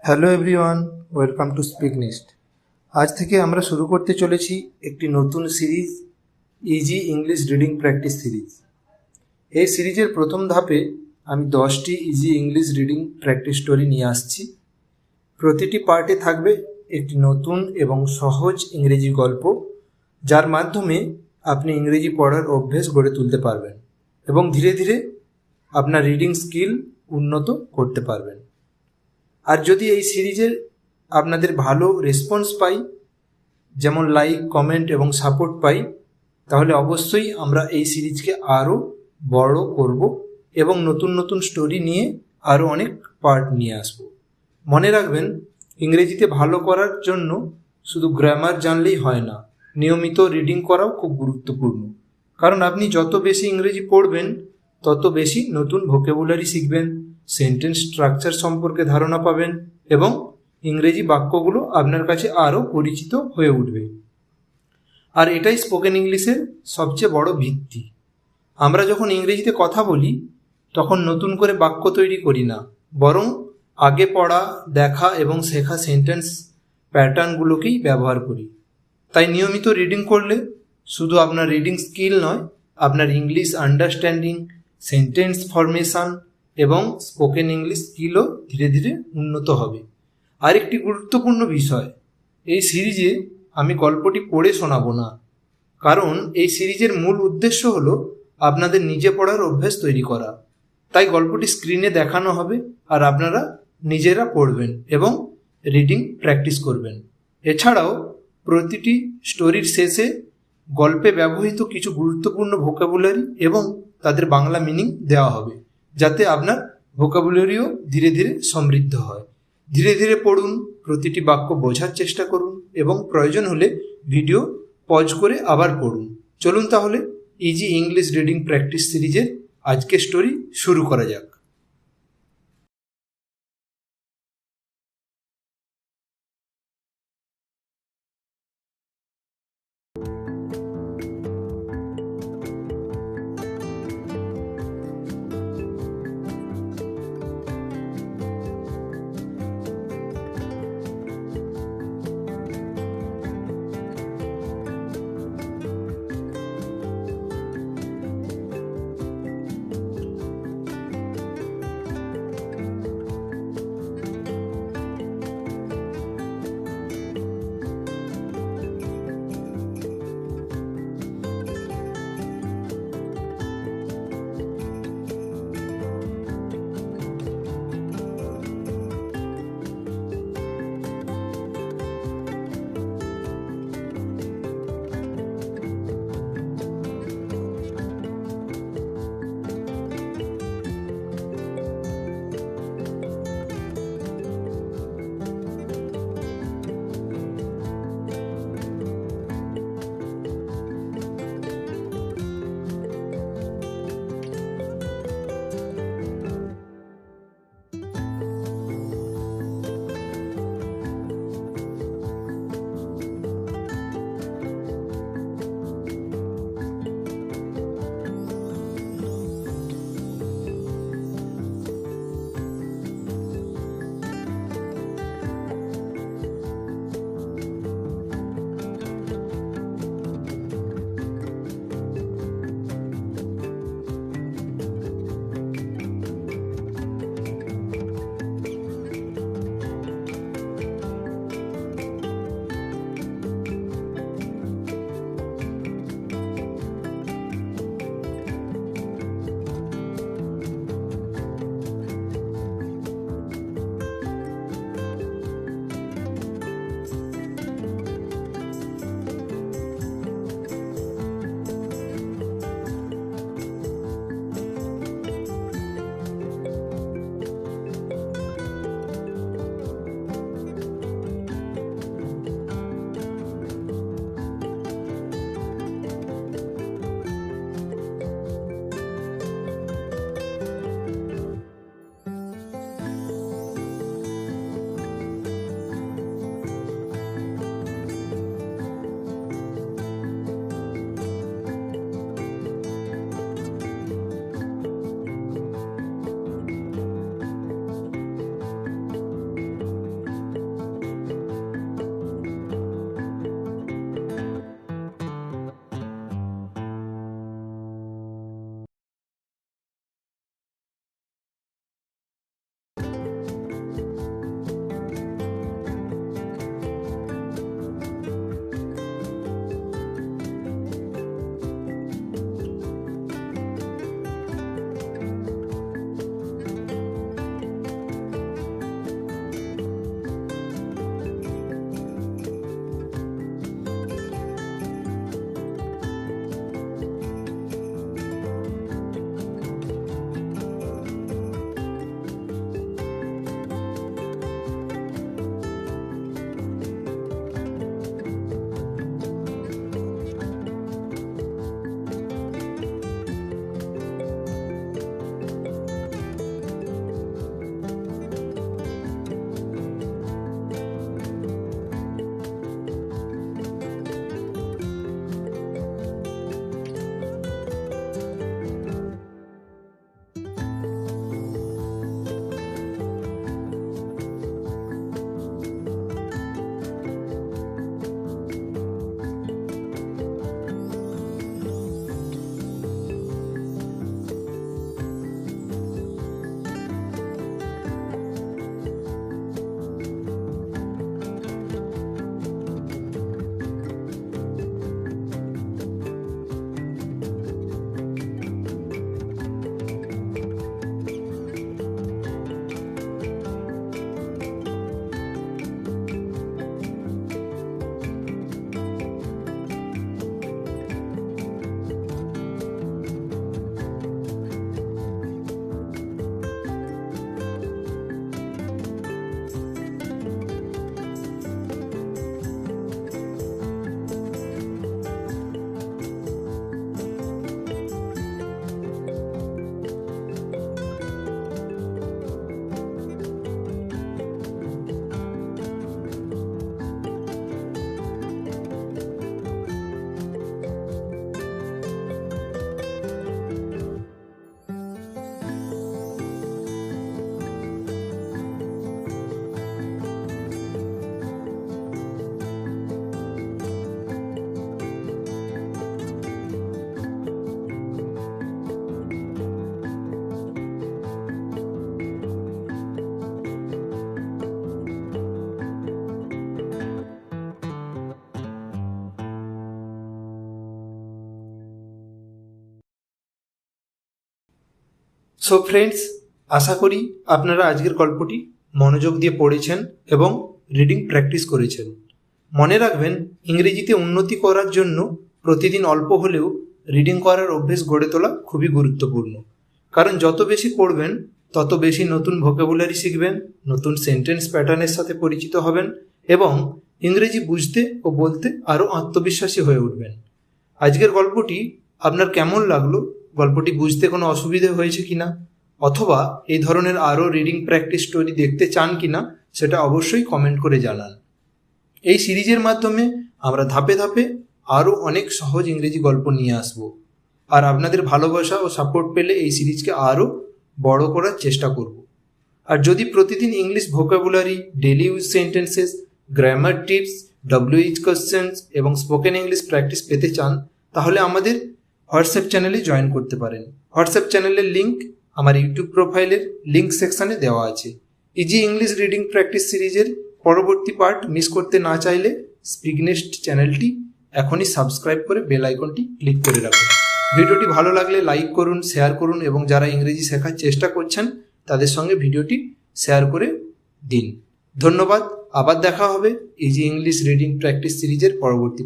Hello everyone, welcome to speak next. আজ থেকে আমরা শুরু করতে চলেছি একটি নতুন series, easy English reading practice series. এই সিরিজের প্রথম ধাপে আমি 10টি easy English reading practice story নিয়ে আসছি। প্রতিটি পার্টে থাকবে একটি নতুন এবং সহজ ইংরেজি গল্প, যার মাধ্যমে আপনি ইংরেজি পড়ার অভ্যেস গড়ে তুলতে পারবেন এবং ধীরে ধীরে আপনার রিডিং স্কিল উন্নত করতে পারবেন। আর যদি এই সিরিজের আপনাদের ভালো রেসপন্স পাই, যেমন লাইক, কমেন্ট এবং সাপোর্ট পাই, তাহলে অবশ্যই আমরা এই সিরিজকে আরও বড় করব এবং নতুন নতুন স্টোরি নিয়ে আরও অনেক পার্ট নিয়ে আসব। মনে রাখবেন, ইংরেজিতে ভালো করার জন্য শুধু গ্রামার জানলেই হয় না, নিয়মিত রিডিং করাও খুব গুরুত্বপূর্ণ। কারণ আপনি যত বেশি ইংরেজি পড়বেন তত বেশি নতুন ভোকাবুলারি শিখবেন, সেন্টেন্স স্ট্রাকচার সম্পর্কে ধারণা পাবেন এবং ইংরেজি বাক্যগুলো আপনার কাছে আরও পরিচিত হয়ে উঠবে। আর এটাই স্পোকেন ইংলিশের সবচেয়ে বড় ভিত্তি। আমরা যখন ইংরেজিতে কথা বলি তখন নতুন করে বাক্য তৈরি করি না, বরং আগে পড়া, দেখা এবং শেখা সেন্টেন্স প্যাটার্নগুলোকেই ব্যবহার করি। তাই নিয়মিত রিডিং করলে শুধু আপনার রিডিং স্কিল নয়, আপনার ইংলিশ আন্ডারস্ট্যান্ডিং, সেন্টেন্স ফরমেশন এবং স্পোকেন ইংলিশ স্কিলও ধীরে ধীরে উন্নত হবে। আরেকটি গুরুত্বপূর্ণ বিষয়, এই সিরিজে আমি গল্পটি পড়ে শোনাবো না, কারণ এই সিরিজের মূল উদ্দেশ্য হলো আপনাদের নিজে পড়ার অভ্যেস তৈরি করা। তাই গল্পটি স্ক্রিনে দেখানো হবে আর আপনারা নিজেরা পড়বেন এবং রিডিং প্র্যাকটিস করবেন। এছাড়াও প্রতিটি স্টোরির শেষে গল্পে ব্যবহৃত কিছু গুরুত্বপূর্ণ ভোকাবুলারি এবং তাদের বাংলা মিনিং দেওয়া হবে, যাতে আপনার ভোকাবুলারিও ধীরে ধীরে সমৃদ্ধ হয়। ধীরে ধীরে পড়ুন, প্রতিটি বাক্য বোঝার চেষ্টা করুন এবং প্রয়োজন হলে ভিডিও পজ করে আবার পড়ুন। চলুন তাহলে ইজি ইংলিশ রিডিং প্র্যাকটিস সিরিজের আজকের স্টোরি শুরু করা যাক। সো ফ্রেন্ডস, আশা করি আপনারা আজকের গল্পটি মনোযোগ দিয়ে পড়েছেন এবং রিডিং প্র্যাকটিস করেছেন। মনে রাখবেন, ইংরেজিতে উন্নতি করার জন্য প্রতিদিন অল্প হলেও রিডিং করার অভ্যেস গড়ে তোলা খুবই গুরুত্বপূর্ণ। কারণ যত বেশি পড়বেন তত বেশি নতুন ভোকাবুলারি শিখবেন, নতুন সেন্টেন্স প্যাটার্নের সাথে পরিচিত হবেন এবং ইংরেজি বুঝতে ও বলতে আরও আত্মবিশ্বাসী হয়ে উঠবেন। আজকের গল্পটি আপনার কেমন লাগলো? গল্পটি বুঝতে কোনো অসুবিধে হয়েছে কিনা, অথবা এই ধরনের আরও রিডিং প্র্যাকটিস স্টোরি দেখতে চান কিনা সেটা অবশ্যই কমেন্ট করে জানান। এই সিরিজের মাধ্যমে আমরা ধাপে ধাপে আরও অনেক সহজ ইংরেজি গল্প নিয়ে আসব। আর আপনাদের ভালোবাসা ও সাপোর্ট পেলে এই সিরিজকে আরও বড় করার চেষ্টা করব। আর যদি প্রতিদিন English vocabulary, daily use sentences, grammar tips, WH questions এবং স্পোকেন ইংলিশ প্র্যাকটিস পেতে চান, তাহলে আমাদের হোয়াটসঅ্যাপ চ্যানেলে জয়েন করতে পারেন। হোয়াটসঅ্যাপ চ্যানেলের লিঙ্ক আমার ইউটিউব প্রোফাইলের লিঙ্ক সেকশানে দেওয়া আছে। ইজি ইংলিশ রিডিং প্র্যাকটিস সিরিজের পরবর্তী পার্ট মিস করতে না চাইলে স্পিকনেস্ট চ্যানেলটি এখনই সাবস্ক্রাইব করে বেল আইকনটি ক্লিক করে রাখুন। ভিডিওটি ভালো লাগলে লাইক করুন, শেয়ার করুন এবং যারা ইংরেজি শেখার চেষ্টা করছেন তাদের সঙ্গে ভিডিওটি শেয়ার করে দিন। ধন্যবাদ। আবার দেখা হবে ইজি ইংলিশ রিডিং প্র্যাকটিস সিরিজের পরবর্তী